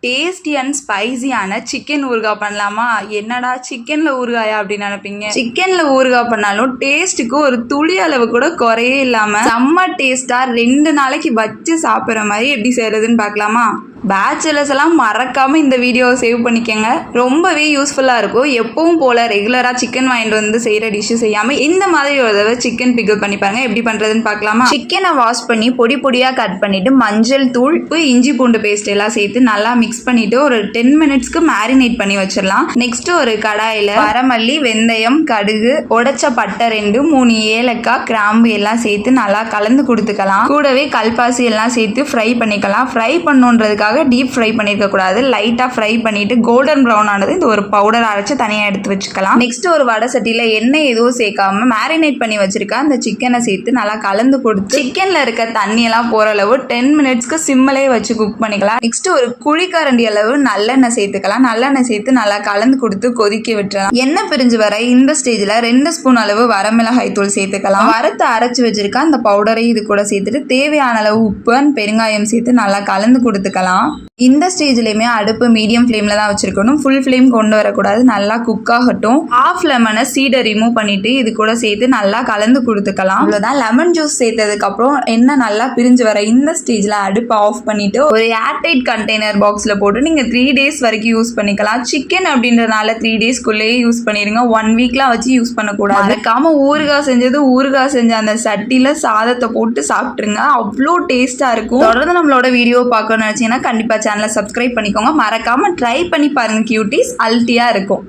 Tasty and ஸ்பைசியான chicken ஊறுகாய் பண்ணலாமா? என்னடா சிக்கனில் ஊறுகாயா அப்படின்னு நினைப்பீங்க. சிக்கனில் ஊறுகாய் பண்ணாலும் டேஸ்ட்டுக்கு ஒரு துளி அளவு கூட குறையே இல்லாமல் செம்ம டேஸ்ட்டாக 2 நாளைக்கு வச்சு சாப்பிட்ற மாதிரி எப்படி செய்கிறதுன்னு பார்க்கலாமா? பேச்சுலர்ஸ் எல்லாம் மறக்காமல் இந்த வீடியோவை சேவ் பண்ணிக்கோங்க. ரொம்பவே யூஸ்ஃபுல்லாக இருக்கும். எப்பவும் போல் ரெகுலராக சிக்கன் வாங்கிட்டு வந்து செய்கிற டிஷ்ஷு செய்யாமல் இந்த மாதிரி ஒரு தடவை சிக்கன் பிக்கிள் பண்ணி பாருங்க. எப்படி பண்ணுறதுன்னு பார்க்கலாமா? சிக்கனை வாஷ் பண்ணி பொடி பொடியாக கட் பண்ணிவிட்டு மஞ்சள் தூள், இஞ்சி பூண்டு பேஸ்ட் எல்லாம் சேர்த்து நல்லா மிக்ஸ் பண்ணிவிட்டு ஒரு 10 மினிட்ஸ்க்கு மேரினேட் பண்ணி வச்சிடலாம். நெக்ஸ்ட் ஒரு கடாயில் வரமல்லி, வெந்தயம், கடுகு, உடைச்ச பட்டை 2, 3 ஏலக்காய், கிராம்பு எல்லாம் சேர்த்து நல்லா கலந்து கொடுத்துக்கலாம். கூடவே கல்பாசி எல்லாம் சேர்த்து ஃப்ரை பண்ணிக்கலாம். ஃப்ரை பண்ணுன்றதுக்காக டீப் ஃப்ரை பண்ணிருக்க கூடாது. லைட்டா ஃப்ரை பண்ணிட்டு கோல்டன் ப்ரௌன் ஆனது இந்த ஒரு பவுடர் அரைச்சு தனியா எடுத்து வச்சுக்கலாம். நெக்ஸ்ட் ஒரு வடை சட்டியில எண்ணெய் எதுவும் சேர்க்காம மேரினேட் பண்ணி வச்சிருக்க அந்த சிக்கனை சேர்த்து நல்லா கலந்து கொடுத்து சிக்கன்ல இருக்க தண்ணி எல்லாம் போற அளவு 10 மினிட்ஸ்க்கு சிம்மிலே வச்சு குக் பண்ணிக்கலாம். நெக்ஸ்ட் ஒரு குழிக்கரண்டி அளவு நல்லெண்ணெய் சேர்த்துக்கலாம். நல்லெண்ணெய் சேர்த்து நல்லா கலந்து கொடுத்து கொதிக்க விட்டுறலாம். எண்ணெய் பிரிஞ்சு வர இந்த ஸ்டேஜ்ல 2 ஸ்பூன் அளவு வரமிளகாய் தூள் சேர்த்துக்கலாம். வறுத்து அரைச்சு வச்சிருக்க அந்த பவுடரை இது கூட சேர்த்துட்டு தேவையான அளவு உப்பு அண்ட் பெருங்காயம் சேர்த்து நல்லா கலந்து கொடுத்துக்கலாம். இந்த ஸ்டேஜ்லயுமே அடுப்பு மீடியம் ஃப்ளேம்ல தான் வச்சிருக்கணும். ஃபுல் ஃப்ளேம் கொண்டு வரக்கூடாது. நல்லா குக் ஆகட்டும். ஹாஃப் லெமனை சீடை ரிமூவ் பண்ணிட்டு இது கூட சேர்த்து நல்லா கலந்து கொடுத்துக்கலாம். அவ்வளவுதான். லெமன் ஜூஸ் சேர்த்ததுக்கு அப்புறம் எண்ணெய் நல்லா பிரிஞ்சு வர இந்த ஸ்டேஜ்ல அடுப்பை ஆஃப் பண்ணிட்டு ஒரு ஏர்டைட் கண்டெய்னர் பாக்ஸ்ல போட்டு நீங்க 3 டேஸ் வரைக்கும் யூஸ் பண்ணிக்கலாம். சிக்கன் அப்படின்றதுனால 3 டேஸ்க்குள்ளேயே யூஸ் பண்ணிருங்க. 1 வீக்லாம் வச்சு யூஸ் பண்ணக்கூடாது. மறக்காம ஊறுகாய் செஞ்ச அந்த சட்டியில சாதத்தை போட்டு சாப்பிட்டுருங்க. அவ்வளோ டேஸ்டா இருக்கும். தொடர்ந்து நம்மளோட வீடியோ பார்க்கணும்னு நினைச்சீங்கன்னா கண்டிப்பா சேனலை சப்ஸ்கிரைப் பண்ணிக்கோங்க. மறக்காம ட்ரை பண்ணி பாருங்க. கியூட்டீஸ் அல்ட்டியா இருக்கும்.